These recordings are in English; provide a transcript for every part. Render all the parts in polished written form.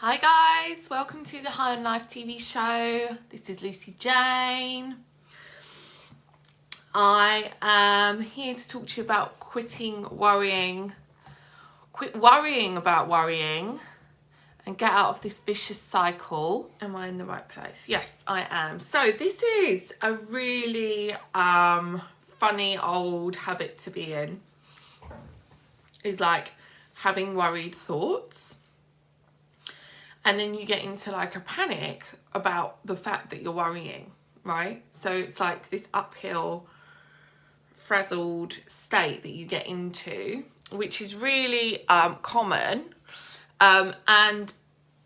Hi guys, welcome to the High on Life TV show. This is Lucy Jane. I am here to talk to you about quitting worrying. Quit worrying about worrying and get out of this vicious cycle. Am I in the right place? Yes, I am. So this is a really funny old habit to be in. Is like having worried thoughts. And then you get into like a panic about the fact that you're worrying, right? So it's like this uphill, frazzled state that you get into, which is really common. And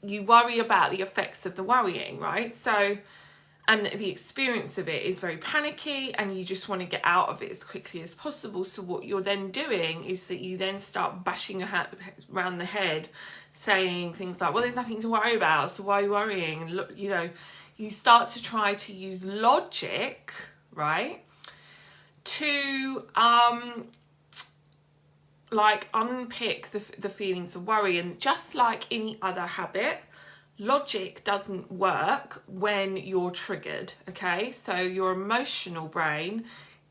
you worry about the effects of the worrying, right? So, and the experience of it is very panicky and you just want to get out of it as quickly as possible. So what you're then doing is that you then start bashing your head around the head, saying things like, well, there's nothing to worry about, so why are you worrying? And look, you know, you start to try to use logic, right, to like unpick the feelings of worry. And just like any other habit, logic doesn't work when you're triggered, okay? So your emotional brain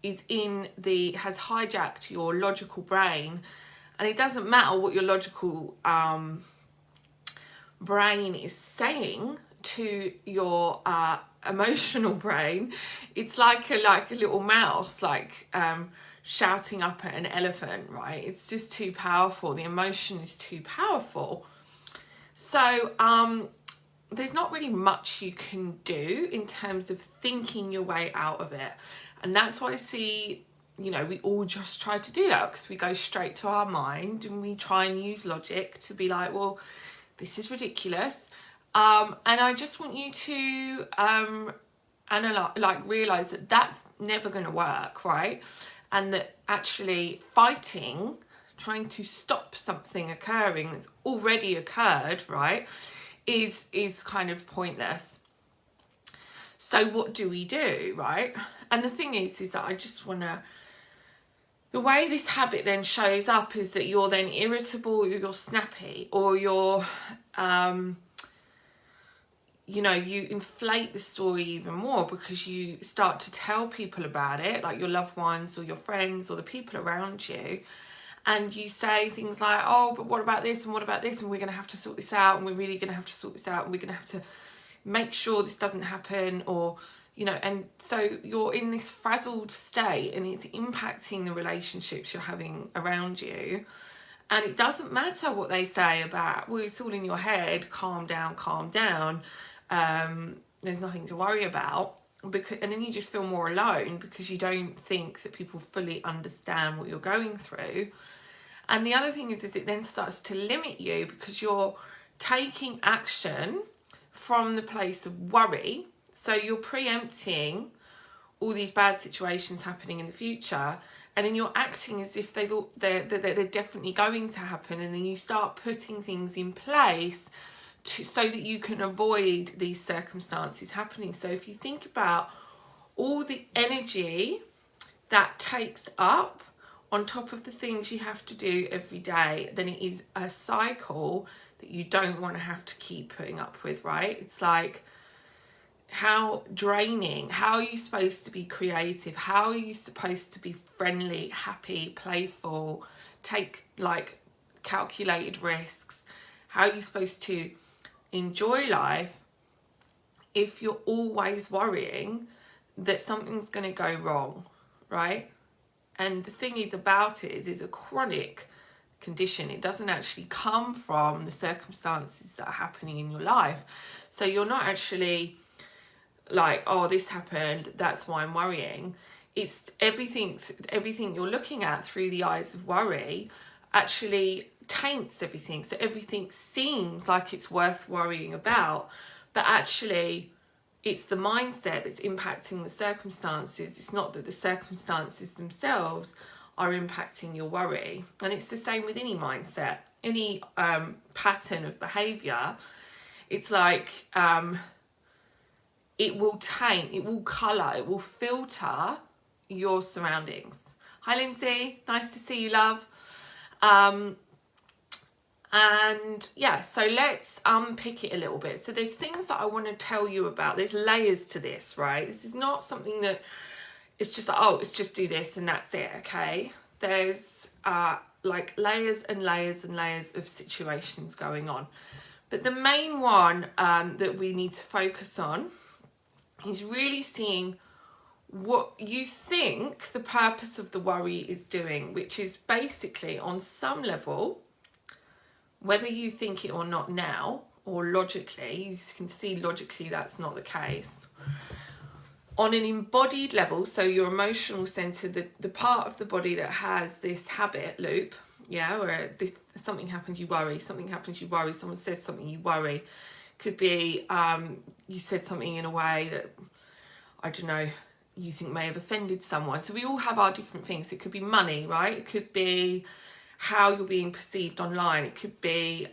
has hijacked your logical brain, and it doesn't matter what your logical brain is saying to your emotional brain. It's like a little mouse, shouting up at an elephant, right? It's just too powerful. The emotion is too powerful. So there's not really much you can do in terms of thinking your way out of it. And that's why I see, you know, we all just try to do that because we go straight to our mind and we try and use logic to be like, well, this is ridiculous. And I just want you to realize that that's never going to work, right? And that actually fighting, trying to stop something occurring that's already occurred, right, is kind of pointless. So what do we do, right? And the thing is that I just want to, the way this habit then shows up is that you're then irritable, or you're snappy, or you're, you inflate the story even more because you start to tell people about it, like your loved ones or your friends or the people around you. And you say things like, oh, but what about this and what about this? And we're going to have to sort this out, and we're really going to have to sort this out, and we're going to have to make sure this doesn't happen, or, you know, and so you're in this frazzled state and it's impacting the relationships you're having around you. And it doesn't matter what they say about, well, it's all in your head, calm down, there's nothing to worry about. And then you just feel more alone because you don't think that people fully understand what you're going through. And the other thing is it then starts to limit you because you're taking action from the place of worry. So you're preempting all these bad situations happening in the future, and then you're acting as if they're definitely going to happen, and then you start putting things in place so that you can avoid these circumstances happening. So if you think about all the energy that takes up on top of the things you have to do every day, then it is a cycle that you don't want to have to keep putting up with, right? It's like, how draining. How are you supposed to be creative? How are you supposed to be friendly, happy, playful, take like calculated risks? How are you supposed to enjoy life if you're always worrying that something's going to go wrong, right? And the thing is about it is it's a chronic condition. It doesn't actually come from the circumstances that are happening in your life. So you're not actually like, oh, this happened, that's why I'm worrying. It's everything you're looking at through the eyes of worry actually taints everything. So everything seems like it's worth worrying about, but actually it's the mindset that's impacting the circumstances. It's not that the circumstances themselves are impacting your worry. And it's the same with any mindset, any pattern of behaviour. It's like it will taint, it will colour, it will filter your surroundings. Hi Lindsay, nice to see you, love. And yeah, so let's unpick it a little bit. So there's things that I want to tell you about. There's layers to this, right? This is not something that it's just like, oh, it's just do this and that's it, okay? There's like layers and layers and layers of situations going on. But the main one that we need to focus on is really seeing what you think the purpose of the worry is doing, which is basically on some level, whether you think it or not now, or logically, you can see logically that's not the case. On an embodied level, so your emotional center, the part of the body that has this habit loop, yeah, where something happens, you worry, something happens, you worry, someone says something, you worry. Could be you said something in a way that, I don't know, you think may have offended someone. So we all have our different things. It could be money, right? It could be how you're being perceived online. It could be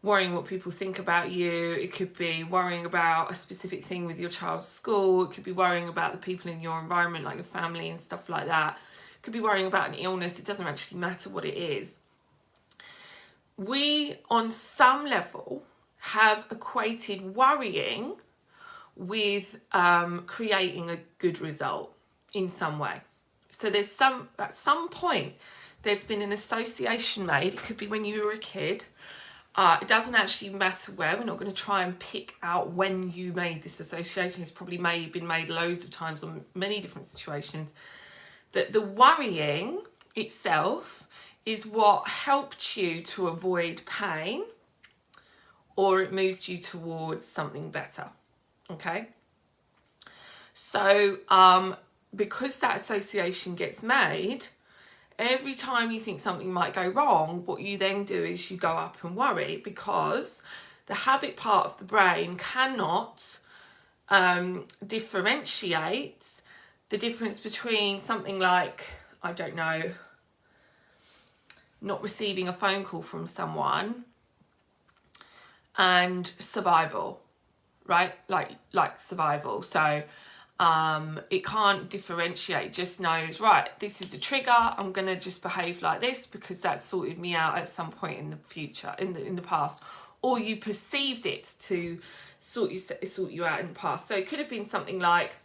worrying what people think about you. It could be worrying about a specific thing with your child's school. It could be worrying about the people in your environment, like your family and stuff like that. It could be worrying about an illness. It doesn't actually matter what it is. We, on some level, have equated worrying with creating a good result in some way. So there's at some point, there's been an association made. It could be when you were a kid. It doesn't actually matter where. We're not going to try and pick out when you made this association. It's probably been made loads of times on many different situations. That the worrying itself is what helped you to avoid pain, or it moved you towards something better. Okay? So because that association gets made, every time you think something might go wrong, what you then do is you go up and worry, because the habit part of the brain cannot differentiate the difference between something like, I don't know, not receiving a phone call from someone and survival, right? Like survival. So it can't differentiate, just knows, right, this is a trigger, I'm going to just behave like this because that sorted me out at some point in the future, in the past, or you perceived it to sort you out in the past. So it could have been something like,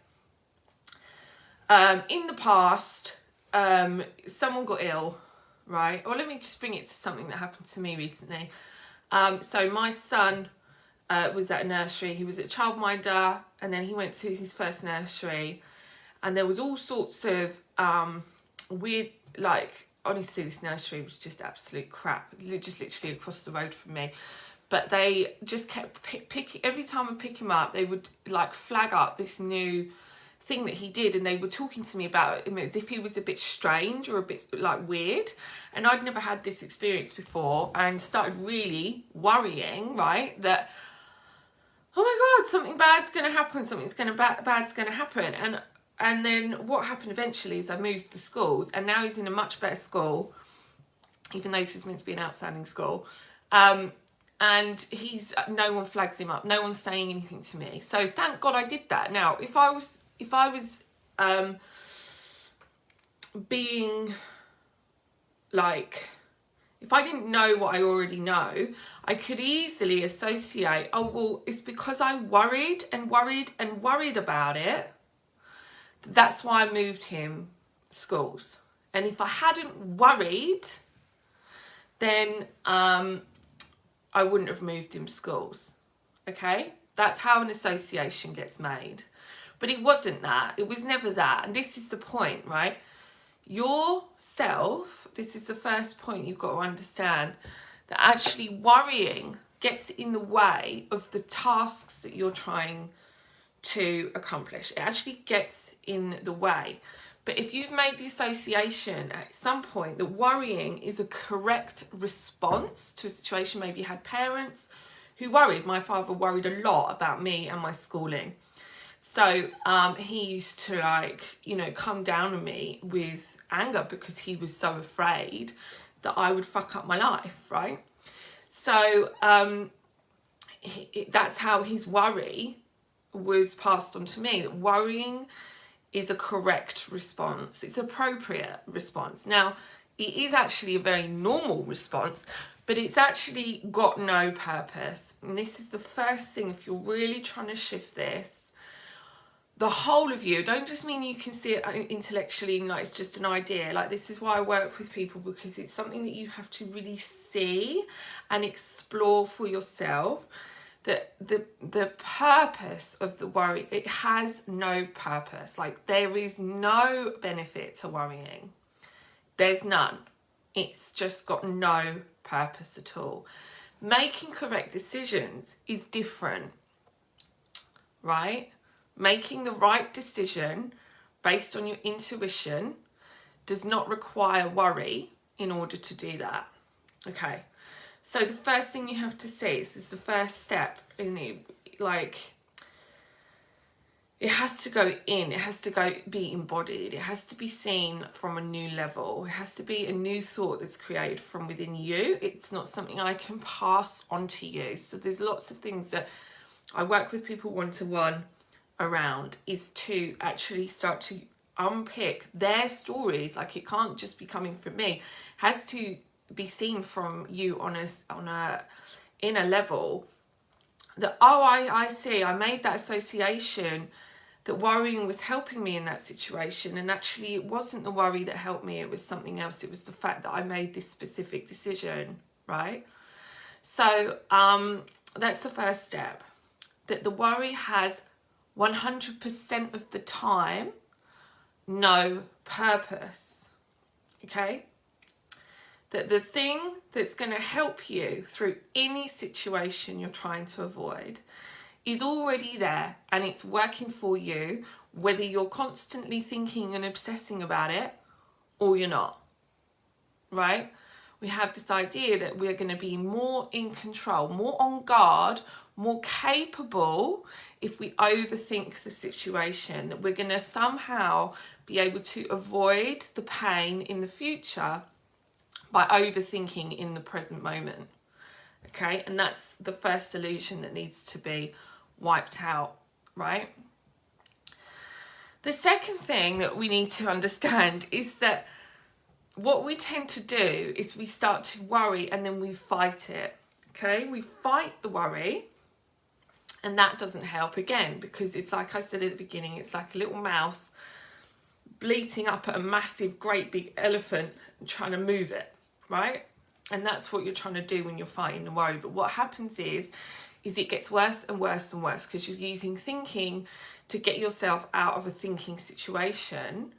in the past, someone got ill, right? Or let me just bring it to something that happened to me recently. So my son was at a nursery. He was at childminder, and then he went to his first nursery, and there was all sorts of weird, like, honestly, this nursery was just absolute crap, just literally across the road from me. But they just kept picking, every time I pick him up, they would like flag up this new thing that he did, and they were talking to me about him as if he was a bit strange or a bit like weird, and I'd never had this experience before, and started really worrying, right, that, oh my god, something bad's going to happen, bad's going to happen. And then what happened eventually is I moved the schools, and now he's in a much better school, even though this is meant to be an outstanding school, and no one flags him up, no one's saying anything to me. So thank God I did that. Now if I was being like, if I didn't know what I already know, I could easily associate, oh, well, it's because I worried and worried and worried about it. That's why I moved him schools. And if I hadn't worried, then I wouldn't have moved him schools. Okay? That's how an association gets made. But it wasn't that. It was never that. And this is the point, right? Yourself, this is the first point you've got to understand, that actually worrying gets in the way of the tasks that you're trying to accomplish. It actually gets in the way. But if you've made the association at some point that worrying is a correct response to a situation, maybe you had parents who worried. My father worried a lot about me and my schooling. So he used to, like, you know, come down on me with anger because he was so afraid that I would fuck up my life, right? So that's how his worry was passed on to me, that worrying is a correct response. It's an appropriate response. Now, it is actually a very normal response, but it's actually got no purpose. And this is the first thing, if you're really trying to shift this, the whole of you, don't just mean you can see it intellectually, like it's just an idea. Like, this is why I work with people, because it's something that you have to really see and explore for yourself. That the purpose of the worry, it has no purpose. Like, there is no benefit to worrying. There's none. It's just got no purpose at all. Making correct decisions is different, right? Making the right decision based on your intuition does not require worry in order to do that. Okay, so the first thing you have to see, this is the first step in it, like, it has to go in, it has to be embodied, it has to be seen from a new level, it has to be a new thought that's created from within you. It's not something I can pass on to you. So there's lots of things that I work with people one-to-one around, is to actually start to unpick their stories. Like, it can't just be coming from me, it has to be seen from you on a inner level, that, oh, I see, I made that association that worrying was helping me in that situation, and actually it wasn't the worry that helped me, it was something else. It was the fact that I made this specific decision, right? So that's the first step, that the worry has 100% of the time no purpose. Okay, that the thing that's going to help you through any situation you're trying to avoid is already there, and it's working for you, whether you're constantly thinking and obsessing about it or you're not, right? We have this idea that we're going to be more in control, more on guard, more capable if we overthink the situation, that we're going to somehow be able to avoid the pain in the future by overthinking in the present moment. Okay, and that's the first illusion that needs to be wiped out, right? The second thing that we need to understand is that what we tend to do is we start to worry and then we fight it. Okay, we fight the worry, and that doesn't help, again, because it's like I said at the beginning, it's like a little mouse bleating up at a massive, great big elephant and trying to move it, right? And that's what you're trying to do when you're fighting the worry. But what happens is it gets worse and worse and worse, because you're using thinking to get yourself out of a thinking situation.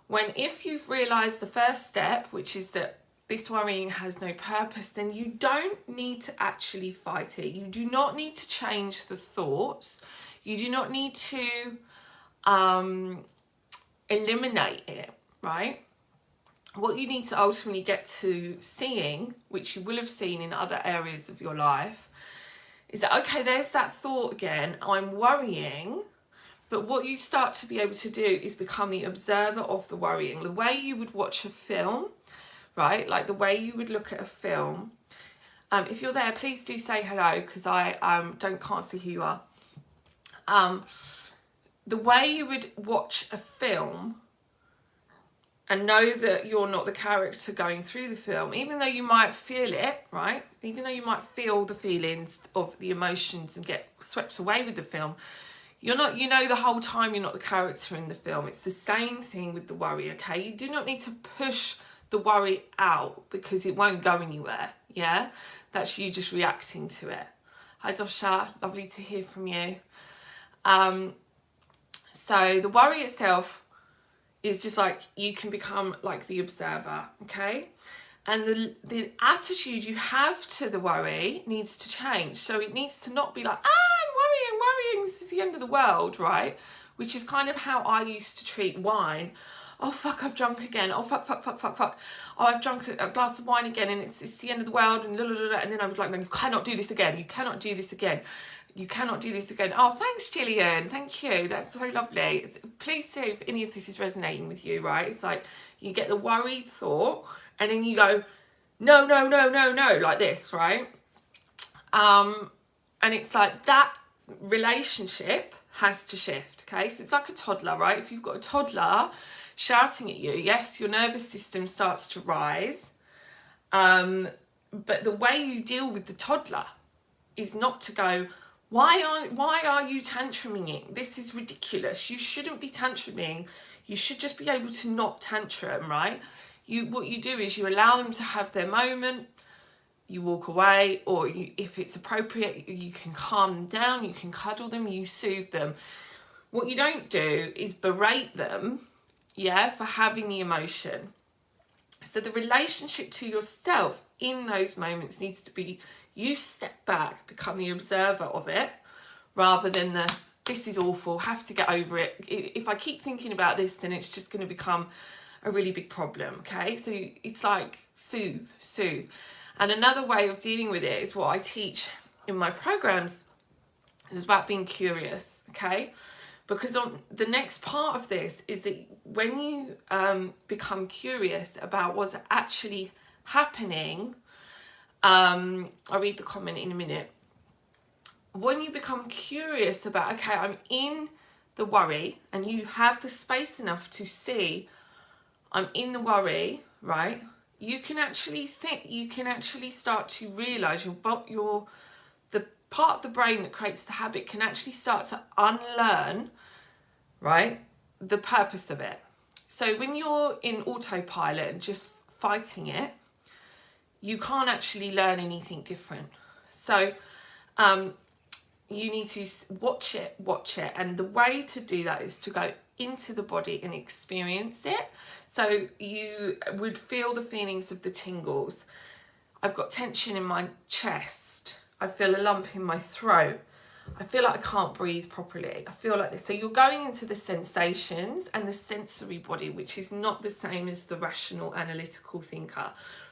When, if you've realised the first step, which is that this worrying has no purpose, then you don't need to actually fight it. You do not need to change the thoughts. You do not need to eliminate it, right? What you need to ultimately get to seeing, which you will have seen in other areas of your life, is that, okay, there's that thought again, I'm worrying. But what you start to be able to do is become the observer of the worrying. The way you would watch a film, right? Like the way you would look at a film. If you're there, please do say hello, because I can't see who you are. The way you would watch a film and know that you're not the character going through the film, even though you might feel it, right? Even though you might feel the feelings of the emotions and get swept away with the film, you're not, you know, the whole time you're not the character in the film. It's the same thing with the worry, okay? You do not need to push the worry out, because it won't go anywhere, yeah? That's you just reacting to it. Hi Zosha, lovely to hear from you. So the worry itself is just like, you can become like the observer, okay? And the attitude you have to the worry needs to change. So it needs to not be like, I'm worrying, this is the end of the world, right? Which is kind of how I used to treat wine. Oh fuck, I've drunk again. Oh fuck. Oh, I've drunk a glass of wine again, and it's the end of the world, and and then I was like, no, you cannot do this again. You cannot do this again. You cannot do this again. Oh, thanks, Gillian. Thank you. That's so lovely. Please see if any of this is resonating with you, right? It's like you get the worried thought, and then you go, no, like this, right? And it's like that relationship has to shift, okay? So it's like a toddler, right? If you've got a toddler shouting at you, yes, your nervous system starts to rise. But the way you deal with the toddler is not to go, why are you tantruming? This is ridiculous. You shouldn't be tantruming. You should just be able to not tantrum, right? What you do is you allow them to have their moment, you walk away, or if it's appropriate, you can calm them down, you can cuddle them, you soothe them. What you don't do is berate them, for having the emotion. So the relationship to yourself in those moments needs to be, you step back, become the observer of it, rather than this is awful, have to get over it. If I keep thinking about this, then it's just going to become a really big problem, okay? So it's like soothe. And another way of dealing with it is what I teach in my programs, is about being curious, okay? Because on the next part of this is that when you become curious about what's actually happening, I'll read the comment in a minute. When you become curious about, okay, I'm in the worry, and you have the space enough to see I'm in the worry, right? You can actually start to realise the part of the brain that creates the habit can actually start to unlearn, right, the purpose of it. So when you're in autopilot and just fighting it, you can't actually learn anything different. So you need to watch it. And the way to do that is to go into the body and experience it. So you would feel the feelings of the tingles. I've got tension in my chest. I feel a lump in my throat. I feel like I can't breathe properly. I feel like this. So you're going into the sensations and the sensory body, which is not the same as the rational analytical thinker,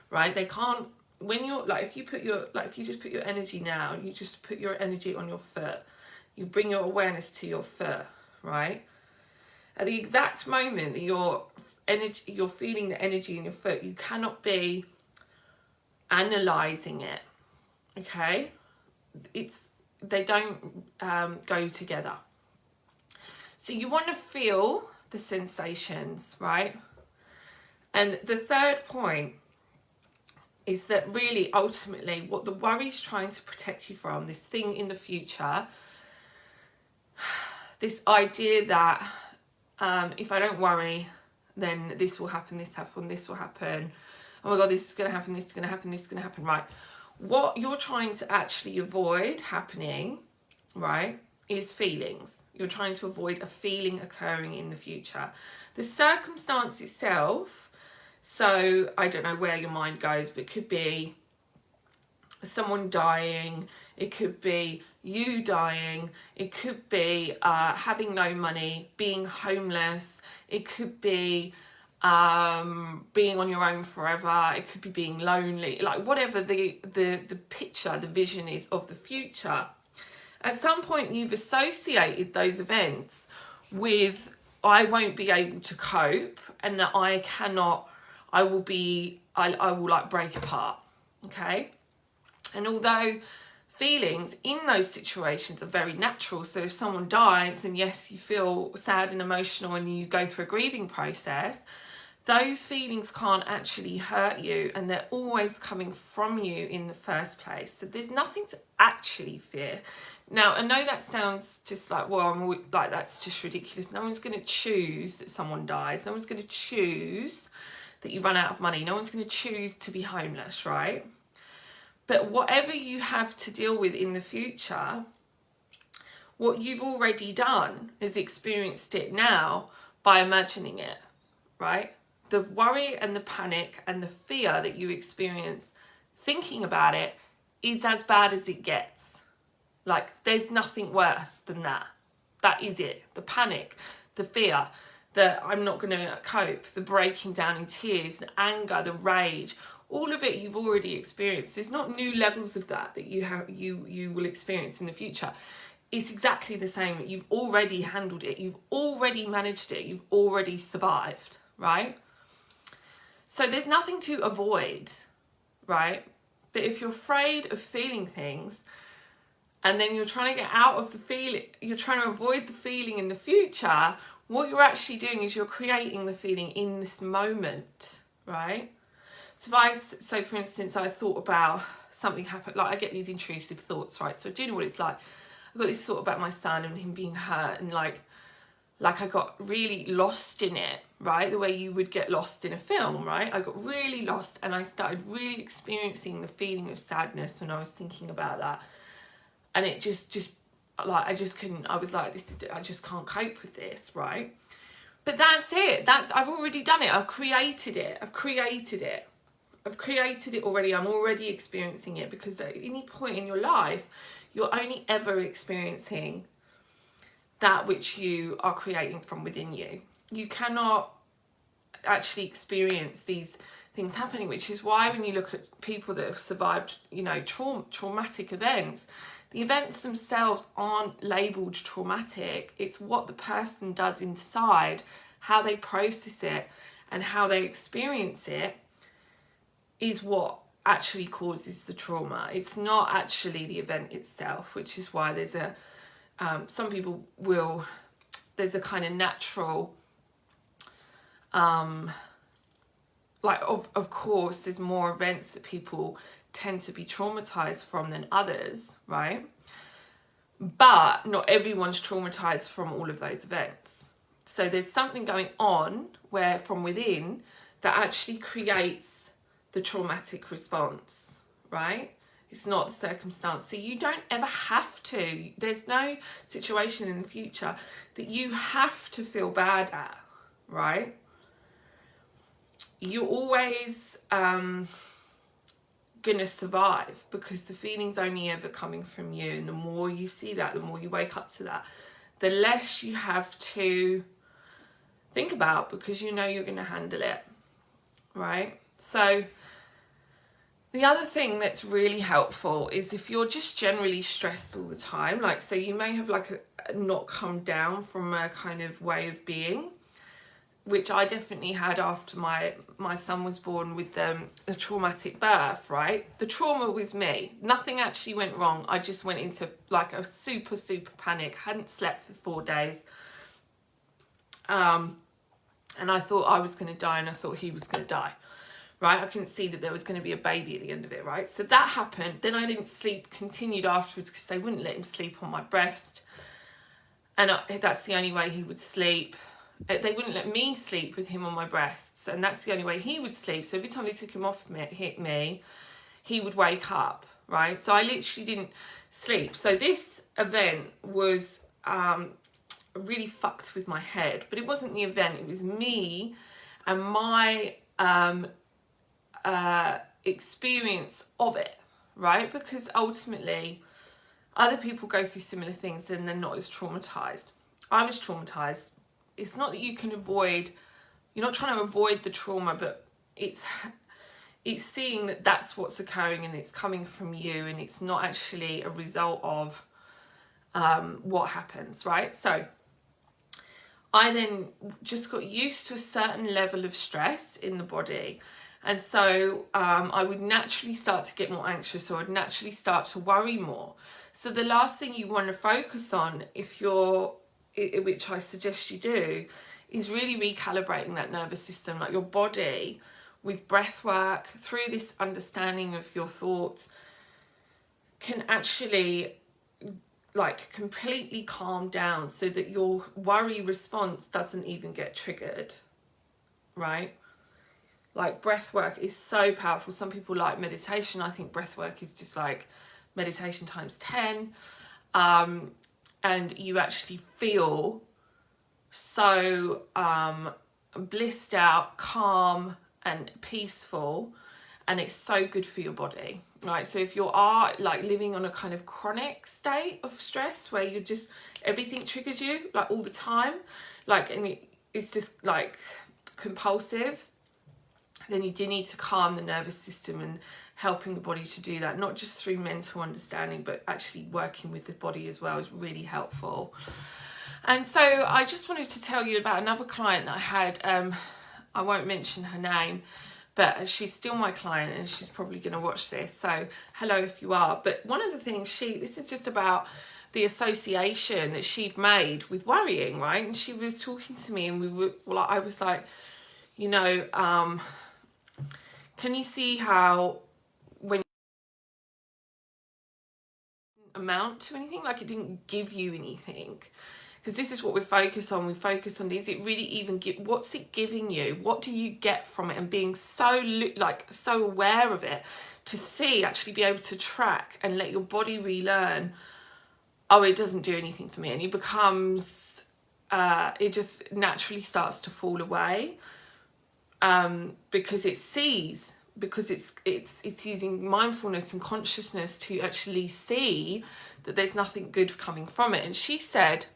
right? They can't, when you're like, if you just put your energy now, you just put your energy on your foot, you bring your awareness to your foot, right? At the exact moment that you're feeling the energy in your foot, you cannot be analysing it, okay? They don't go together. So you want to feel the sensations, right? And the third point is that really, ultimately, what the worry is trying to protect you from, this thing in the future, this idea that if I don't worry, then this will happen, this will happen. Oh my God, this is going to happen, this is going to happen, this is going to happen, right? What you're trying to actually avoid happening, right, is feelings. You're trying to avoid a feeling occurring in the future. The circumstance itself, so I don't know where your mind goes, but it could be someone dying, it could be you dying, it could be having no money, being homeless, it could be being on your own forever, it could be being lonely, like whatever the picture, the vision is of the future. At some point you've associated those events with I won't be able to cope, and that I will like break apart, okay? And although feelings in those situations are very natural, so if someone dies, and yes, you feel sad and emotional and you go through a grieving process, those feelings can't actually hurt you, and they're always coming from you in the first place. So there's nothing to actually fear. Now, I know that sounds just like, well, that's just ridiculous. No one's going to choose that someone dies. No one's going to choose that you run out of money. No one's going to choose to be homeless, right? But whatever you have to deal with in the future, what you've already done is experienced it now by imagining it, right? The worry and the panic and the fear that you experience thinking about it is as bad as it gets. Like, there's nothing worse than that. That is it. The panic, the fear, the I'm not going to cope, the breaking down in tears, the anger, the rage, all of it you've already experienced. There's not new levels of that you will experience in the future. It's exactly the same. You've already handled it. You've already managed it. You've already survived, right? So there's nothing to avoid, right? But if you're afraid of feeling things, and then you're trying to get out of the feeling, you're trying to avoid the feeling in the future, what you're actually doing is you're creating the feeling in this moment, right? So for instance, I thought about something happened, like I get these intrusive thoughts, right? So do you know what it's like? I got this thought about my son and him being hurt, and like I got really lost in it, right? The way you would get lost in a film, right? I got really lost, and I started really experiencing the feeling of sadness when I was thinking about that. And it just like, I just couldn't, I was like, this is it, I just can't cope with this, right? But that's it. I've already done it. I've created it already. I'm already experiencing it, because at any point in your life, you're only ever experiencing that which you are creating from within you. You cannot actually experience these things happening, which is why when you look at people that have survived, you know, traumatic events, the events themselves aren't labelled traumatic. It's what the person does inside, how they process it and how they experience it is what actually causes the trauma. It's not actually the event itself, which is why there's a some people will, there's a kind of natural like of course there's more events that people tend to be traumatized from than others, right? But not everyone's traumatized from all of those events. So there's something going on where from within that actually creates the traumatic response, right? It's not the circumstance. So you don't ever have to, there's no situation in the future that you have to feel bad at, right? You're always gonna survive, because the feeling's only ever coming from you, and the more you see that, the more you wake up to that, the less you have to think about, because you know you're gonna handle it, right? So the other thing that's really helpful is if you're just generally stressed all the time, like, so you may have like a not come down from a kind of way of being, which I definitely had after my son was born with a traumatic birth, right? The trauma was me. Nothing actually went wrong. I just went into like a super panic. Hadn't slept for 4 days. And I thought I was going to die, and I thought he was going to die, right? I couldn't see that there was going to be a baby at the end of it, right? So that happened. Then I didn't sleep, continued afterwards, because they wouldn't let him sleep on my breast. And that's the only way he would sleep. They wouldn't let me sleep with him on my breasts, and that's the only way he would sleep. So every time they took him off me, hit me, he would wake up, right? So I literally didn't sleep. So this event was really fucked with my head, but it wasn't the event, it was me and my experience of it, right? Because ultimately other people go through similar things and they're not as traumatized. I was traumatized. It's not that you can avoid, you're not trying to avoid the trauma, but it's seeing that that's what's occurring and it's coming from you, and it's not actually a result of what happens, right? So I then just got used to a certain level of stress in the body. And so I would naturally start to get more anxious, or I'd naturally start to worry more. So the last thing you want to focus on, if you're, which I suggest you do, is really recalibrating that nervous system, like your body, with breath work, through this understanding of your thoughts, can actually like completely calm down so that your worry response doesn't even get triggered, right? Like breath work is so powerful. Some people like meditation. I think breath work is just like meditation times 10. And you actually feel so blissed out, calm and peaceful, and it's so good for your body, right? So if you are like living on a kind of chronic state of stress where you're just, everything triggers you like all the time, like, and it's just like compulsive, then you do need to calm the nervous system, and helping the body to do that, not just through mental understanding, but actually working with the body as well, is really helpful. And so I just wanted to tell you about another client that I had. I won't mention her name, but she's still my client, and she's probably going to watch this. So hello if you are. But one of the things this is just about the association that she'd made with worrying, right? And she was talking to me, and I was like, you know, Can you see how when amount to anything, like it didn't give you anything? Because this is what we focus on. We focus on, is it really even what's it giving you? What do you get from it? And being so so aware of it, to see, actually be able to track and let your body relearn, oh, it doesn't do anything for me, and it becomes it just naturally starts to fall away, because it sees, because it's using mindfulness and consciousness to actually see that there's nothing good coming from it. And she said,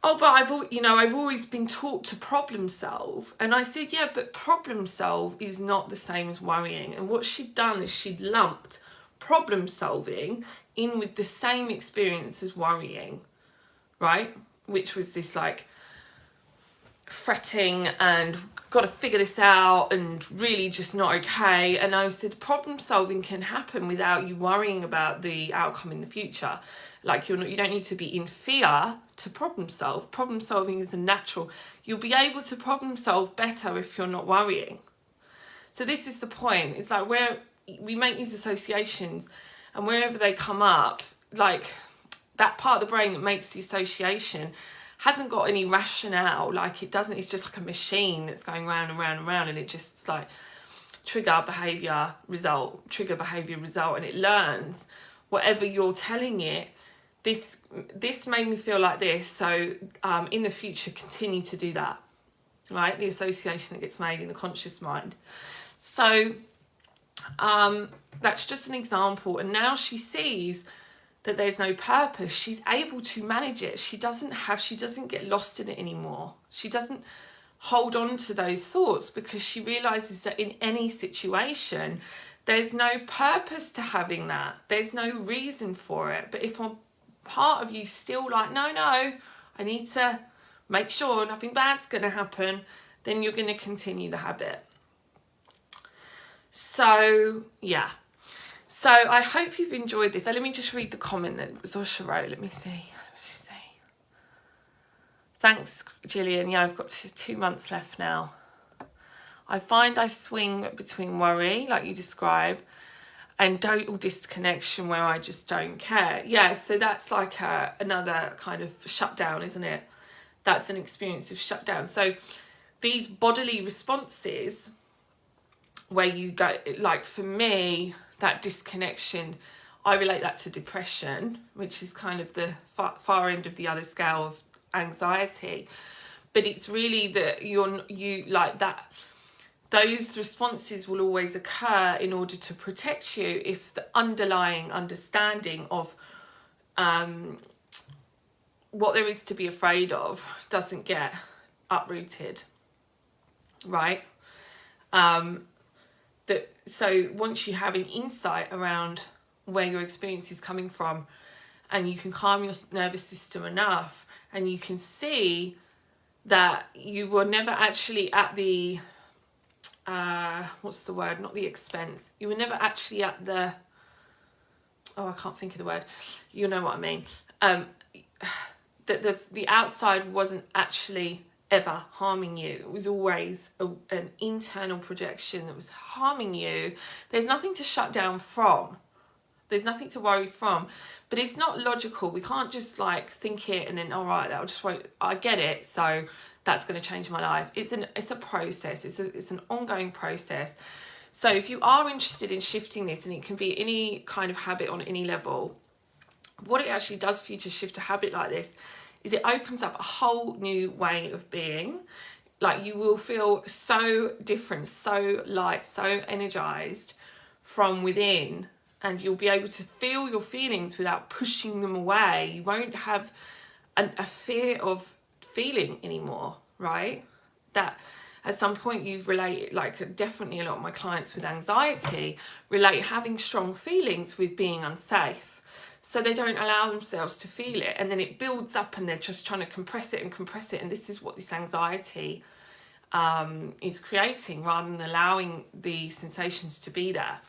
oh, but I've always been taught to problem solve. And I said, yeah, but problem solve is not the same as worrying. And what she'd done is she'd lumped problem solving in with the same experience as worrying, right? Which was this like fretting and got to figure this out and really just not okay. And I said, problem solving can happen without you worrying about the outcome in the future. Like you don't need to be in fear to problem solve. Problem solving is a natural. You'll be able to problem solve better if you're not worrying. So this is the point. It's like where we make these associations, and wherever they come up, like that part of the brain that makes the association hasn't got any rationale. Like it doesn't, it's just like a machine that's going round and round and round, and it just like trigger behaviour result, and it learns whatever you're telling it. This made me feel like this, so in the future continue to do that, right? The association that gets made in the conscious mind. So that's just an example. And now she sees that there's no purpose. She's able to manage it. She doesn't get lost in it anymore. She doesn't hold on to those thoughts, because she realizes that in any situation there's no purpose to having that. There's no reason for it. But if on part of you still like, no, I need to make sure nothing bad's going to happen, then you're going to continue the habit. So yeah, so I hope you've enjoyed this. Let me just read the comment that Zosha wrote. Let me see. What did she say? Thanks, Gillian. Yeah, I've got 2 months left now. I find I swing between worry, like you describe, and total disconnection where I just don't care. Yeah, so that's like another kind of shutdown, isn't it? That's an experience of shutdown. So these bodily responses where you go, like for me, that disconnection, I relate that to depression, which is kind of the far end of the other scale of anxiety. But it's really that you like that. Those responses will always occur in order to protect you if the underlying understanding of what there is to be afraid of doesn't get uprooted, right? So once you have an insight around where your experience is coming from, and you can calm your nervous system enough, and you can see that you were never actually at the what's the word, not the expense, you were never actually at the, I can't think of the word, you know what I mean, that the outside wasn't actually ever harming you. It was always an internal projection that was harming you. There's nothing to shut down from. There's nothing to worry from. But it's not logical. We can't just like think it and then, all right, that'll just won't, I get it, so that's going to change my life. It's a process. It's an ongoing process. So if you are interested in shifting this, and it can be any kind of habit on any level, what it actually does for you to shift a habit like this is it opens up a whole new way of being. Like you will feel so different, so light, so energized from within, and you'll be able to feel your feelings without pushing them away. You won't have a fear of feeling anymore, right? That at some point you've related, like definitely a lot of my clients with anxiety relate having strong feelings with being unsafe. So they don't allow themselves to feel it, and then it builds up and they're just trying to compress it, and this is what this anxiety is creating, rather than allowing the sensations to be there.